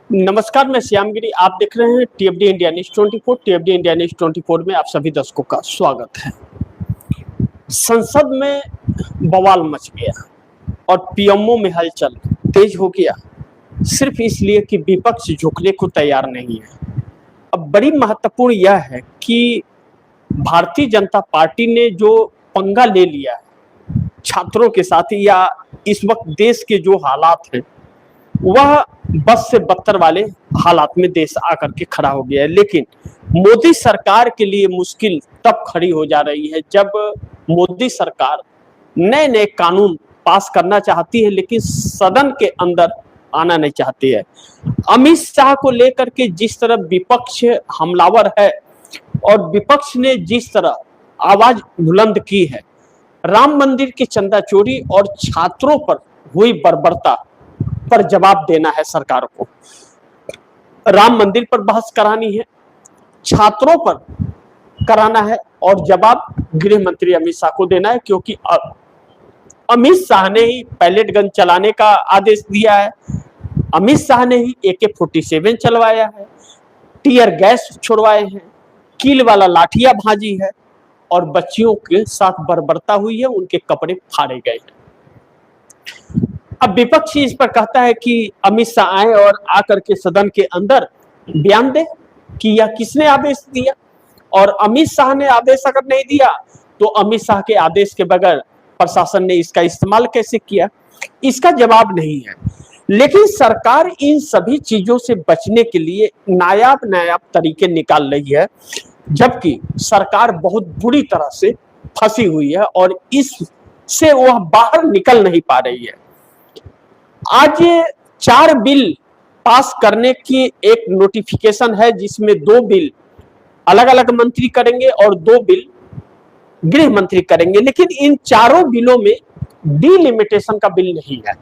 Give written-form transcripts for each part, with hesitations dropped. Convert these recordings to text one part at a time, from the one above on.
नमस्कार, मैं श्यामगिरी। आप देख रहे हैं टीएफडी इंडिया न्यूज 24। टीएफडी इंडिया न्यूज 24 में आप सभी दर्शकों का स्वागत है। संसद में बवाल मच गया और पीएमओ में हलचल तेज हो गया, सिर्फ इसलिए कि विपक्ष झुकने को तैयार नहीं है। अब बड़ी महत्वपूर्ण यह है कि भारतीय जनता पार्टी ने जो पंगा ले लिया है छात्रों के साथ, या इस वक्त देश के जो हालात हैं वह बस से बदतर वाले हालात में देश आकर के खड़ा हो गया है। लेकिन मोदी सरकार के लिए मुश्किल तब खड़ी हो जा रही है जब मोदी सरकार नए नए कानून पास करना चाहती है, लेकिन सदन के अंदर आना नहीं चाहती है। अमित शाह को लेकर के जिस तरह विपक्ष हमलावर है और विपक्ष ने जिस तरह आवाज बुलंद की है, राम मंदिर की चंदा चोरी और छात्रों पर हुई बर्बरता पर जवाब देना है सरकार को। राम मंदिर पर बहस करानी है, छात्रों पर कराना है और जवाब गृह मंत्री अमित शाह को देना है, क्योंकि अमित शाह ने ही पैलेट गन चलाने का आदेश दिया है, अमित शाह ने ही AK-47 चलवाया है, टीयर गैस छोड़वाए हैं, कील वाला लाठियां भाजी है और बच्चियों के साथ बर्बरता हुई है, उनके कपड़े फाड़े गए हैं। अब विपक्ष इस पर कहता है कि अमित शाह आए और आकर के सदन के अंदर बयान दे कि यह किसने आदेश दिया, और अमित शाह ने आदेश अगर नहीं दिया तो अमित शाह के आदेश के बगैर प्रशासन ने इसका इस्तेमाल कैसे किया, इसका जवाब नहीं है। लेकिन सरकार इन सभी चीजों से बचने के लिए नायाब तरीके निकाल रही है, जबकि सरकार बहुत बुरी तरह से फंसी हुई है और इससे वह बाहर निकल नहीं पा रही है। आज 4 बिल पास करने की एक नोटिफिकेशन है, जिसमें 2 बिल अलग अलग मंत्री करेंगे और 2 बिल गृह मंत्री करेंगे, लेकिन इन चारों बिलों में डिलिमिटेशन का बिल नहीं है।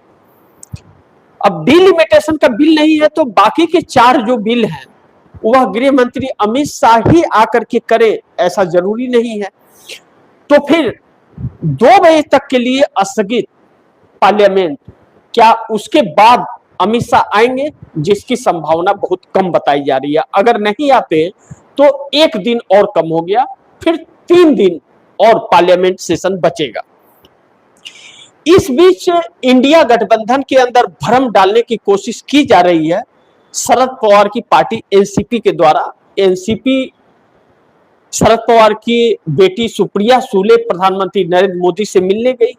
अब डिलिमिटेशन का बिल नहीं है तो बाकी के 4 जो बिल हैं वह गृह मंत्री अमित शाह ही आकर के करे, ऐसा जरूरी नहीं है। तो फिर 2 बजे तक के लिए स्थगित पार्लियामेंट, क्या उसके बाद अमित शाह आएंगे, जिसकी संभावना बहुत कम बताई जा रही है। अगर नहीं आते तो 1 दिन और कम हो गया, फिर 3 दिन और पार्लियामेंट सेशन बचेगा। इस बीच इंडिया गठबंधन के अंदर भ्रम डालने की कोशिश की जा रही है। शरद पवार की पार्टी एनसीपी के द्वारा, एनसीपी शरद पवार की बेटी सुप्रिया सुले प्रधानमंत्री नरेंद्र मोदी से मिलने गई।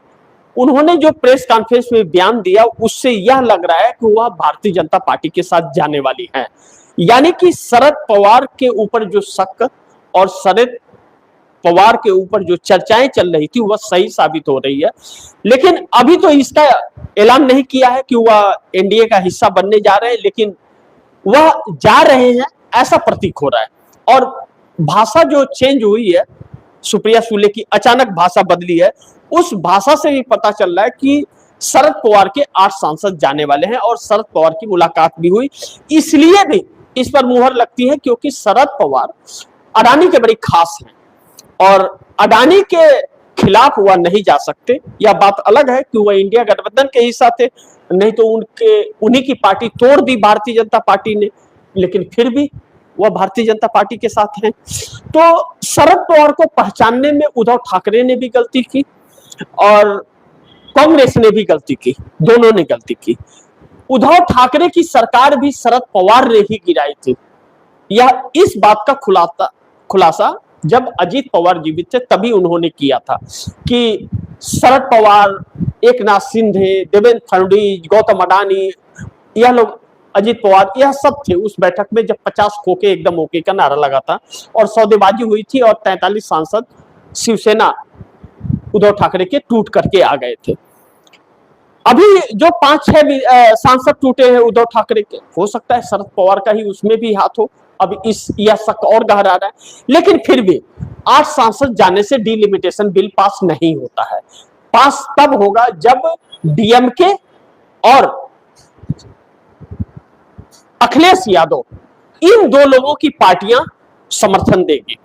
उन्होंने जो प्रेस कॉन्फ्रेंस में बयान दिया उससे यह लग रहा है कि वह भारतीय जनता पार्टी के साथ जाने वाली है, यानी कि शरद पवार के ऊपर जो शक और शरद पवार के ऊपर जो चर्चाएं चल रही थी वह सही साबित हो रही है। लेकिन अभी तो इसका ऐलान नहीं किया है कि वह एनडीए का हिस्सा बनने जा रहे हैं, लेकिन वह जा रहे हैं ऐसा प्रतीक हो रहा है। और भाषा जो चेंज हुई है, सुप्रिया सुले की अचानक भाषा बदली है, उस भाषा से भी पता चल रहा है कि शरद पवार के 8 सांसद जाने वाले हैं और शरद पवार की मुलाकात भी हुई। इसलिए भी इस पर मुहर लगती है क्योंकि शरद पवार अडानी के बड़ी खास हैं और अडानी के खिलाफ वह नहीं जा सकते। यह बात अलग है कि वह इंडिया गठबंधन के हिस्सा थे, नहीं तो उन्हीं की पार्टी तोड़ दी भारतीय जनता पार्टी ने, लेकिन फिर भी वह भारतीय जनता पार्टी के साथ हैं। तो शरद पवार को पहचानने में उद्धव ठाकरे ने भी गलती की और कांग्रेस ने भी गलती की, दोनों ने गलती की। उद्धव ठाकरे की सरकार भी शरद पवार ने ही गिराई थी। यह इस बात का खुलासा जब अजीत पवार जीवित थे तभी उन्होंने किया था कि शरद पवार, एकनाथ शिंदे, देवेंद्र फडणवीस, गौतम अडानी, यह लोग, अजीत पवार, यह सब थे उस बैठक में जब 50 खोके एकदम ओके का नारा लगा था और सौदेबाजी हुई थी और 43 सांसद शिवसेना उद्धव ठाकरे के टूट करके आ गए थे। अभी जो 5-6 सांसद टूटे हैं उद्धव ठाकरे के, हो सकता है शरद पवार का ही उसमें भी हाथ हो। अब यह शक और गहरा रहा है, लेकिन फिर भी 8 सांसद जाने से डिलिमिटेशन बिल पास नहीं होता है। पास तब होगा जब डीएमके और अखिलेश यादव, इन 2 लोगों की पार्टियां समर्थन देगी।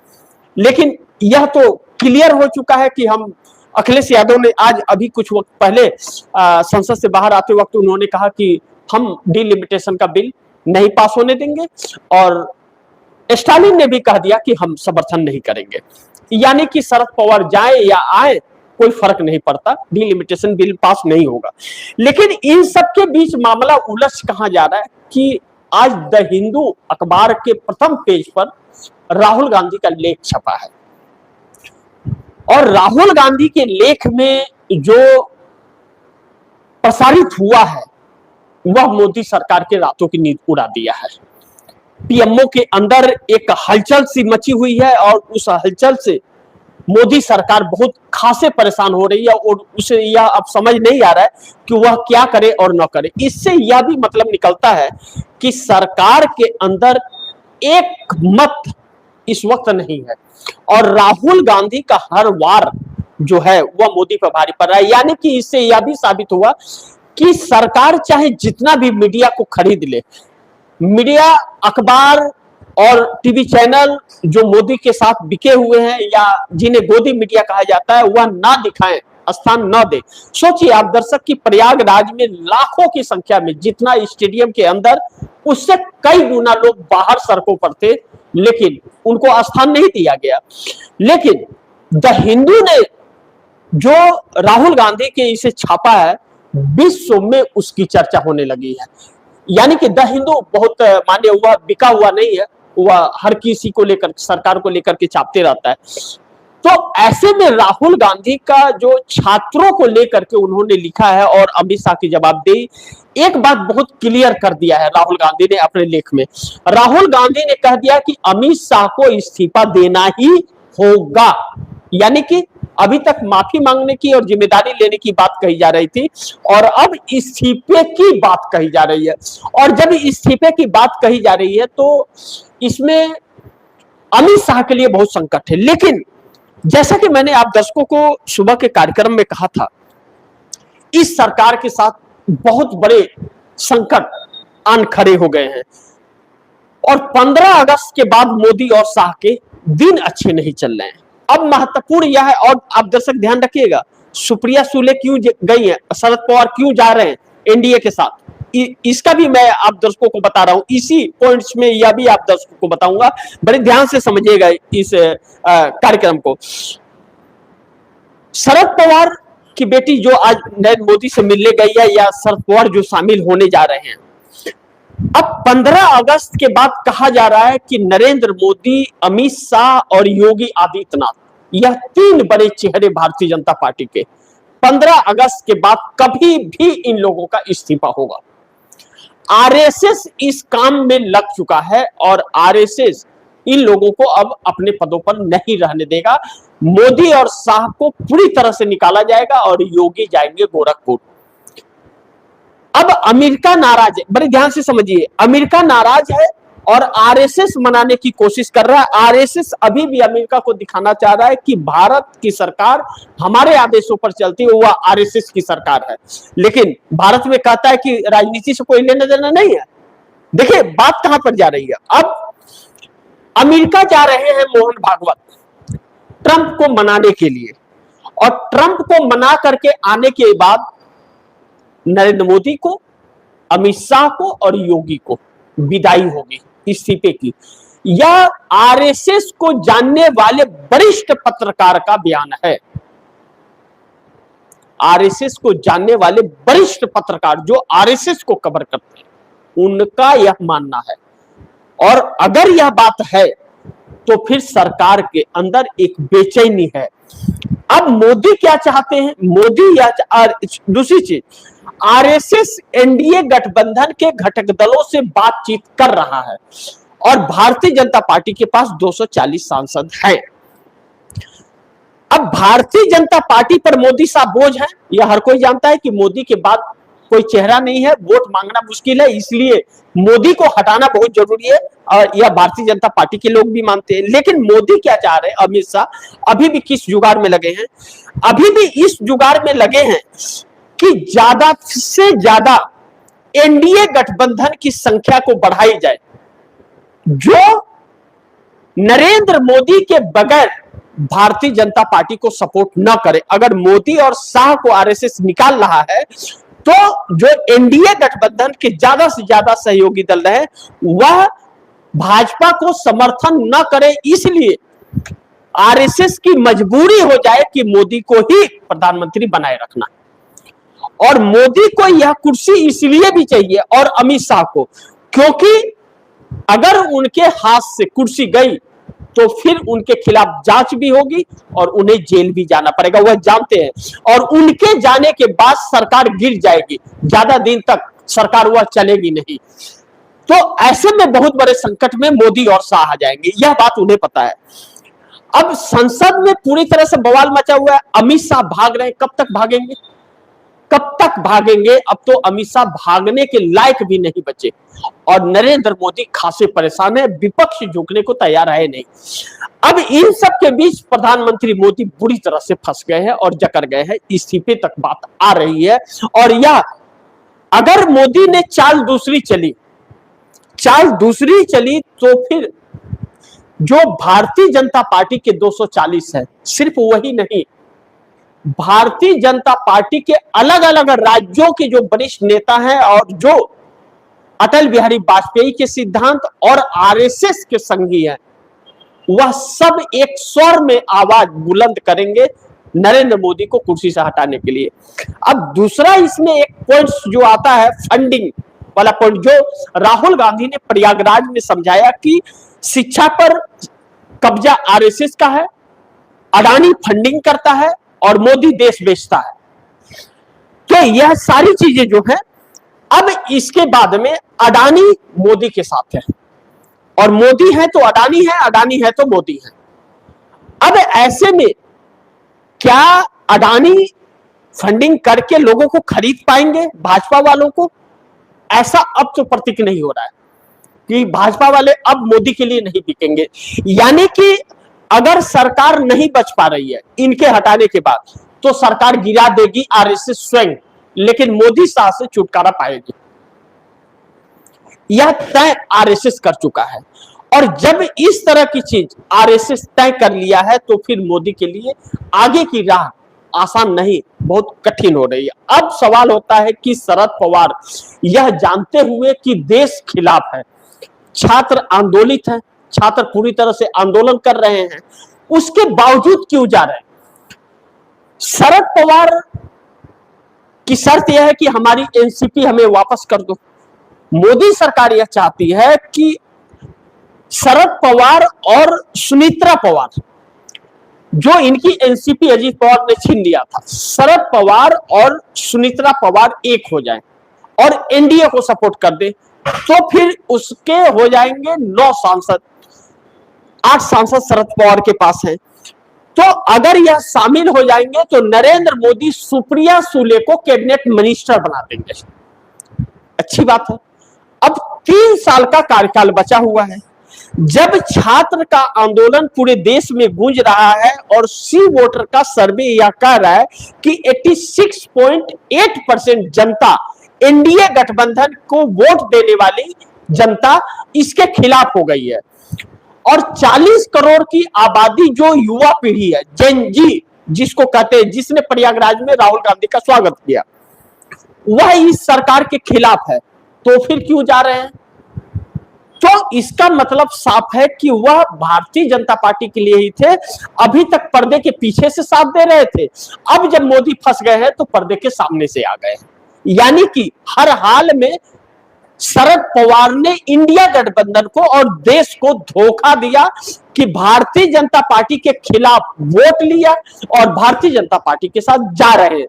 लेकिन यह तो क्लियर हो चुका है कि हम, अखिलेश यादव ने आज अभी कुछ वक्त पहले संसद से बाहर आते वक्त उन्होंने कहा कि हम डिलिमिटेशन का बिल नहीं पास होने देंगे, और स्टालिन ने भी कह दिया कि हम समर्थन नहीं करेंगे। यानी कि शरद पवार जाए या आए कोई फर्क नहीं पड़ता, डिलिमिटेशन बिल पास नहीं होगा। लेकिन इन सब के बीच मामला उलझ कहां जा रहा है कि आज द हिंदू अखबार के प्रथम पेज पर राहुल गांधी का लेख छपा है, और राहुल गांधी के लेख में जो प्रसारित हुआ है वह मोदी सरकार के रातों की नींद उड़ा दिया है। पीएमओ के अंदर एक हलचल सी मची हुई है, और उस हलचल से मोदी सरकार बहुत खासे परेशान हो रही है, और उसे यह अब समझ नहीं आ रहा है कि वह क्या करे और न करे। इससे यह भी मतलब निकलता है कि सरकार के अंदर एक मत इस वक्त नहीं है, और राहुल गांधी का हर वार जो है वह मोदी पर भारी पड़ रहा है। यानी कि इससे यह भी साबित हुआ कि सरकार चाहे जितना भी मीडिया को खरीद ले, मीडिया, अखबार और टीवी चैनल जो मोदी के साथ बिके हुए हैं या जिन्हें गोदी मीडिया कहा जाता है, वह ना दिखाएं, स्थान न दे। सोचिए आप दर्शक की प्रयागराज में लाखों की संख्या में, जितना स्टेडियम के अंदर, उससे कई गुना लोग बाहर सड़कों पर थे, लेकिन उनको स्थान नहीं दिया गया। लेकिन द हिंदू ने जो राहुल गांधी के इसे छापा है, विश्व में उसकी चर्चा होने लगी है। यानी कि द हिंदू बहुत मान्य हुआ, बिका हुआ नहीं है, वह हर किसी को लेकर, सरकार को लेकर के छापते रहता है। तो ऐसे में राहुल गांधी का जो छात्रों को लेकर के उन्होंने लिखा है और अमित शाह की जवाबदेही, एक बात बहुत क्लियर कर दिया है राहुल गांधी ने अपने लेख में। राहुल गांधी ने कह दिया कि अमित शाह को इस्तीफा देना ही होगा। यानी कि अभी तक माफी मांगने की और जिम्मेदारी लेने की बात कही जा रही थी, और अब इस्तीफे की बात कही जा रही है। और जब इस्तीफे की बात कही जा रही है तो इसमें अमित शाह के लिए बहुत संकट है। लेकिन जैसा कि मैंने आप दर्शकों को सुबह के कार्यक्रम में कहा था, इस सरकार के साथ बहुत बड़े संकट आन खड़े हो गए हैं, और 15 अगस्त के बाद मोदी और शाह के दिन अच्छे नहीं चल रहे हैं। अब महत्वपूर्ण यह है, और आप दर्शक ध्यान रखिएगा, सुप्रिया सुले क्यों गई हैं, शरद पवार क्यों जा रहे हैं एनडीए के साथ, इसका भी मैं आप दर्शकों को बता रहा हूं। इसी पॉइंट्स में यह भी आप दर्शकों को बताऊंगा, बड़े ध्यान से समझिएगा इस कार्यक्रम को। शरद पवार की बेटी जो आज नरेंद्र मोदी से मिलने गई है, या शरद पवार जो शामिल होने जा रहे हैं, अब 15 अगस्त के बाद कहा जा रहा है कि नरेंद्र मोदी, अमित शाह और योगी आदित्यनाथ, यह 3 बड़े चेहरे भारतीय जनता पार्टी के 15 अगस्त के बाद कभी भी इन लोगों का इस्तीफा होगा। आरएसएस इस काम में लग चुका है, और आरएसएस इन लोगों को अब अपने पदों पर नहीं रहने देगा। मोदी और शाह को पूरी तरह से निकाला जाएगा, और योगी जाएंगे गोरखपुर। अब अमेरिका नाराज है, बड़े ध्यान से समझिए, अमेरिका नाराज है और आरएसएस मनाने की कोशिश कर रहा है। आरएसएस अभी भी अमेरिका को दिखाना चाह रहा है कि भारत की सरकार हमारे आदेशों पर चलती है, वह आरएसएस की सरकार है। लेकिन भारत में कहता है कि राजनीति से कोई लेना देना नहीं है। देखिए बात कहां पर जा रही है। अब अमेरिका जा रहे हैं मोहन भागवत ट्रंप को मनाने के लिए, और ट्रंप को मना करके आने के बाद नरेंद्र मोदी को, अमित शाह को और योगी को विदाई होगी इस्तीफे की। यह आरएसएस को जानने वाले वरिष्ठ पत्रकार का बयान है। आरएसएस को जानने वाले वरिष्ठ पत्रकार जो आरएसएस को कवर करते हैं, उनका यह मानना है। और अगर यह बात है तो फिर सरकार के अंदर एक बेचैनी है। अब मोदी क्या चाहते हैं? मोदी या दूसरी चीज, आरएसएस एनडीए गठबंधन के घटक दलों से बातचीत कर रहा है, और भारतीय जनता पार्टी के पास 240 सांसद हैं। अब भारतीय जनता पार्टी पर मोदी साहब बोझ है, यह हर कोई जानता है कि मोदी के बाद कोई चेहरा नहीं है, वोट मांगना मुश्किल है, इसलिए मोदी को हटाना बहुत जरूरी है, और यह भारतीय जनता पार्टी के लोग भी मानते हैं। लेकिन मोदी क्या चाह रहे हैं? अमित शाह अभी भी किस जुगाड़ में लगे हैं? अभी भी इस जुगाड़ में लगे हैं कि ज्यादा से ज्यादा एनडीए गठबंधन की संख्या को बढ़ाई जाए, जो नरेंद्र मोदी के बगैर भारतीय जनता पार्टी को सपोर्ट न करे। अगर मोदी और शाह को आरएसएस निकाल रहा है तो जो एनडीए गठबंधन के ज्यादा से ज्यादा सहयोगी दल रहे वह भाजपा को समर्थन न करे, इसलिए आरएसएस की मजबूरी हो जाए कि मोदी को ही प्रधानमंत्री बनाए रखना। और मोदी को यह कुर्सी इसलिए भी चाहिए और अमित शाह को, क्योंकि अगर उनके हाथ से कुर्सी गई तो फिर उनके खिलाफ जांच भी होगी और उन्हें जेल भी जाना पड़ेगा, वह जानते हैं। और उनके जाने के बाद सरकार गिर जाएगी, ज्यादा दिन तक सरकार वह चलेगी नहीं। तो ऐसे में बहुत बड़े संकट में मोदी और शाह आ जाएंगे, यह बात उन्हें पता है। अब संसद में पूरी तरह से बवाल मचा हुआ है, अमित शाह भाग रहे हैं, कब तक भागेंगे, कब तक भागेंगे? अब तो अमित शाह भागने के लायक भी नहीं बचे और नरेंद्र मोदी खासे परेशान है, विपक्ष झुकने को तैयार है नहीं। अब इन सब के बीच प्रधानमंत्री मोदी बुरी तरह से फंस गए हैं और जकड़ गए हैं, इस्तीफे तक बात आ रही है। और यह अगर मोदी ने चाल दूसरी चली तो फिर जो भारतीय जनता पार्टी के 240 है, सिर्फ वही नहीं, भारतीय जनता पार्टी के अलग अलग राज्यों के जो वरिष्ठ नेता हैं और जो अटल बिहारी वाजपेयी के सिद्धांत और आरएसएस के संगी हैं, वह सब एक स्वर में आवाज बुलंद करेंगे नरेंद्र मोदी को कुर्सी से हटाने के लिए। अब दूसरा इसमें एक पॉइंट जो आता है फंडिंग वाला पॉइंट, जो राहुल गांधी ने प्रयागराज में समझाया कि शिक्षा पर कब्जा आरएसएस का है, अडानी फंडिंग करता है और मोदी देश बेचता है। तो यह सारी चीजें जो है, अब इसके बाद में अडानी मोदी के साथ है और मोदी है तो अडानी है, अडानी है तो मोदी है। अब ऐसे में क्या अडानी फंडिंग करके लोगों को खरीद पाएंगे, भाजपा वालों को? ऐसा अब तो प्रतीक नहीं हो रहा है कि भाजपा वाले अब मोदी के लिए नहीं बिकेंगे। यानी कि अगर सरकार नहीं बच पा रही है इनके हटाने के बाद, तो सरकार गिरा देगी आरएसएस स्वयं, लेकिन मोदी शाह से छुटकारा पाएगी, यह तय आरएसएस कर चुका है। और जब इस तरह की चीज आरएसएस तय कर लिया है तो फिर मोदी के लिए आगे की राह आसान नहीं, बहुत कठिन हो रही है। अब सवाल होता है कि शरद पवार यह जानते हुए कि देश खिलाफ है, छात्र आंदोलित है, छात्र पूरी तरह से आंदोलन कर रहे हैं, उसके बावजूद क्यों जा रहे हैं? शरद पवार की शर्त यह है कि हमारी एनसीपी हमें वापस कर दो। मोदी सरकार यह चाहती है कि शरद पवार और सुनीत्रा पवार, जो इनकी एनसीपी अजीत पवार ने छीन लिया था, शरद पवार और सुनीत्रा पवार एक हो जाएं और एनडीए को सपोर्ट कर दे, तो फिर उसके हो जाएंगे 9 सांसद, 8 सांसद शरद पवार के पास हैं। तो अगर यह शामिल हो जाएंगे तो नरेंद्र मोदी सुप्रिया सुले को कैबिनेट मिनिस्टर बना देंगे। अच्छी बात है। अब 3 साल का कार्यकाल बचा हुआ है। जब छात्र का आंदोलन पूरे देश में गूंज रहा है और सी वोटर का सर्वे यह कह रहा है कि 86.8% जनता, एनडीए गठबंधन को वोट देने वाली जनता इसके खिलाफ हो गई है और 40 करोड़ की आबादी जो युवा पीढ़ी है, जेन जी जिसको कहते हैं, जिसने प्रयागराज में राहुल गांधी का स्वागत किया, वह इस सरकार के खिलाफ है। तो फिर क्यों जा रहे हैं? तो इसका मतलब साफ है कि वह भारतीय जनता पार्टी के लिए ही थे, अभी तक पर्दे के पीछे से साथ दे रहे थे, अब जब मोदी फंस गए हैं तो पर्दे के सामने से आ गए हैं। यानी कि हर हाल में शरद पवार ने इंडिया गठबंधन को और देश को धोखा दिया कि भारतीय जनता पार्टी के खिलाफ वोट लिया और भारतीय जनता पार्टी के साथ जा रहे हैं।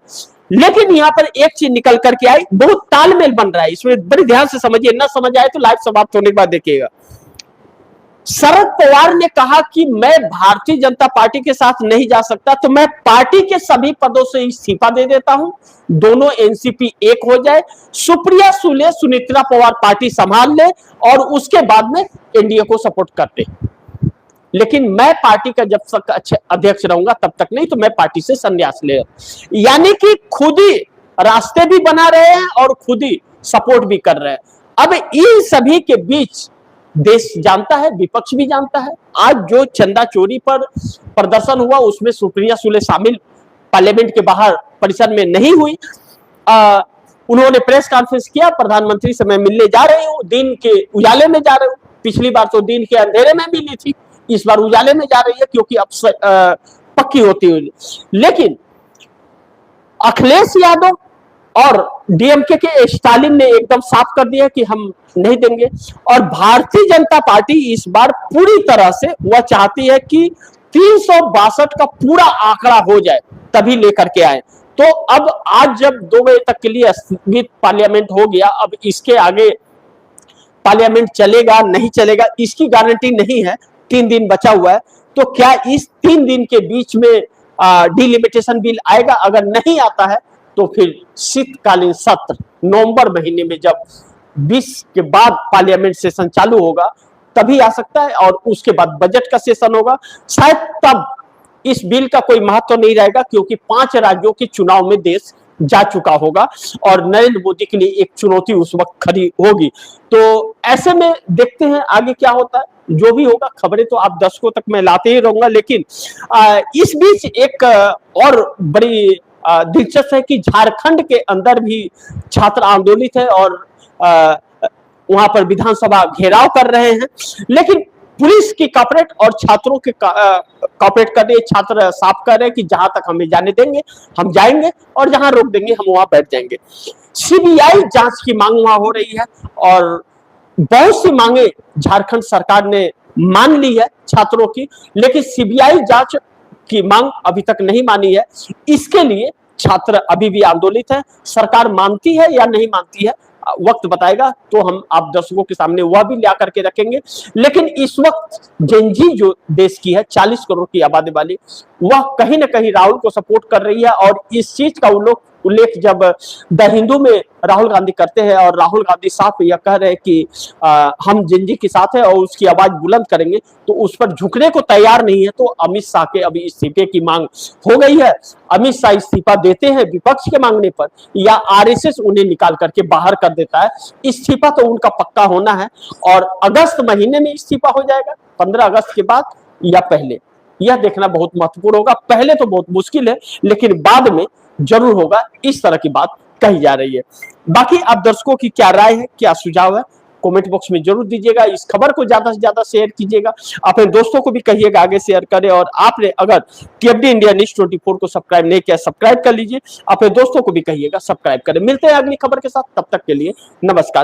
लेकिन यहां पर एक चीज निकल करके आई, बहुत तालमेल बन रहा है, इसमें बड़े ध्यान से समझिए, ना समझ आए तो लाइव समाप्त होने के बाद देखिएगा। शरद पवार ने कहा कि मैं भारतीय जनता पार्टी के साथ नहीं जा सकता, तो मैं पार्टी के सभी पदों से इस्तीफा दे देता हूं, दोनों एनसीपी एक हो जाए, सुप्रिया सुले सुनीत्रा पवार पार्टी संभाल ले और उसके बाद में एनडीए को सपोर्ट करते। लेकिन मैं पार्टी का जब तक अच्छे अध्यक्ष रहूंगा तब तक नहीं, तो मैं पार्टी से संन्यास ले। यानी कि खुद ही रास्ते भी बना रहे हैं और खुद ही सपोर्ट भी कर रहे हैं। अब इन सभी के बीच देश जानता है, विपक्ष भी जानता है। आज जो चंदा चोरी पर प्रदर्शन हुआ उसमें सुप्रिया सुले शामिल पार्लियामेंट के बाहर परिसर में नहीं हुई, उन्होंने प्रेस कॉन्फ्रेंस किया, प्रधानमंत्री से मैं मिलने जा रही हूँ, दिन के उजाले में जा रही हूँ। पिछली बार तो दिन के अंधेरे में मिली थी, इस बार उजाले में जा रही है क्योंकि अब पक्की होती हुई। लेकिन अखिलेश यादव और डीएमके के स्टालिन ने एकदम साफ कर दिया कि हम नहीं देंगे। और भारतीय जनता पार्टी इस बार पूरी तरह से वह चाहती है कि 362 का पूरा आंकड़ा हो जाए तभी लेकर के आए। तो अब आज जब 2 बजे तक के लिए स्थगित पार्लियामेंट हो गया, अब इसके आगे पार्लियामेंट चलेगा नहीं चलेगा इसकी गारंटी नहीं है, 3 दिन बचा हुआ है। तो क्या इस 3 दिन के बीच में डिलिमिटेशन बिल आएगा? अगर नहीं आता है तो फिर शीतकालीन सत्र नवंबर महीने में जब 20 के बाद पार्लियामेंट सेशन चालू होगा तभी आ सकता है, और उसके बाद बजट का सेशन होगा। शायद तब इस बिल का कोई महत्व नहीं रहेगा क्योंकि 5 राज्यों के चुनाव में देश जा चुका होगा और नरेंद्र मोदी के लिए एक चुनौती उस वक्त खड़ी होगी। तो ऐसे में देखते हैं आगे क्या होता है। जो भी होगा खबरें तो आप दर्शकों तक मैं लाते ही रहूंगा। लेकिन इस बीच एक और बड़ी दिलचस्प है कि झारखंड के अंदर भी छात्र आंदोलित है और वहां पर विधानसभा घेराव कर रहे हैं। लेकिन पुलिस की कॉपरेट और छात्रों के कॉपरेट कर रही है। छात्र साफ कर रहे हैं कि जहां तक हमें जाने देंगे हम जाएंगे और जहां रोक देंगे हम वहां बैठ जाएंगे। सीबीआई जांच की मांग वहां हो रही है और बहुत सी मांगे झारखंड सरकार ने मान ली है छात्रों की, लेकिन सीबीआई जांच की मांग अभी तक नहीं मानी है। इसके लिए छात्र अभी भी आंदोलित है। सरकार मानती है या नहीं मानती है वक्त बताएगा, तो हम आप दर्शकों के सामने वह भी ला करके रखेंगे। लेकिन इस वक्त जेनजी जो देश की है 40 करोड़ की आबादी वाली, वह कहीं ना कहीं राहुल को सपोर्ट कर रही है। और इस चीज का उल्लेख जब द हिंदू में राहुल गांधी करते हैं और राहुल गांधी साफ यह कह रहे हैं कि हम जेनजी के साथ है और उसकी आवाज बुलंद करेंगे, तो उस पर झुकने को तैयार नहीं है। तो अमित शाह के अभी इस्तीफे की मांग हो गई है। अमित शाह इस्तीफा देते हैं विपक्ष के मांगने पर या आरएसएस उन्हें निकाल करके बाहर कर देता है। इस्तीफा तो उनका पक्का होना है और अगस्त महीने में इस्तीफा हो जाएगा, 15 अगस्त के बाद या पहले, यह देखना बहुत महत्वपूर्ण होगा। पहले तो बहुत मुश्किल है लेकिन बाद में जरूर होगा, इस तरह की बात कही जा रही है। बाकी आप दर्शकों की क्या राय है, क्या सुझाव है, कमेंट बॉक्स में जरूर दीजिएगा। इस खबर को ज्यादा से ज्यादा शेयर कीजिएगा, अपने दोस्तों को भी कहिएगा आगे शेयर करें। और आपने अगर टीएफडी इंडिया न्यूज़ 24 को सब्सक्राइब नहीं किया सब्सक्राइब कर लीजिए, अपने दोस्तों को भी कहिएगा सब्सक्राइब करें। मिलते हैं अगली खबर के साथ, तब तक के लिए नमस्कार।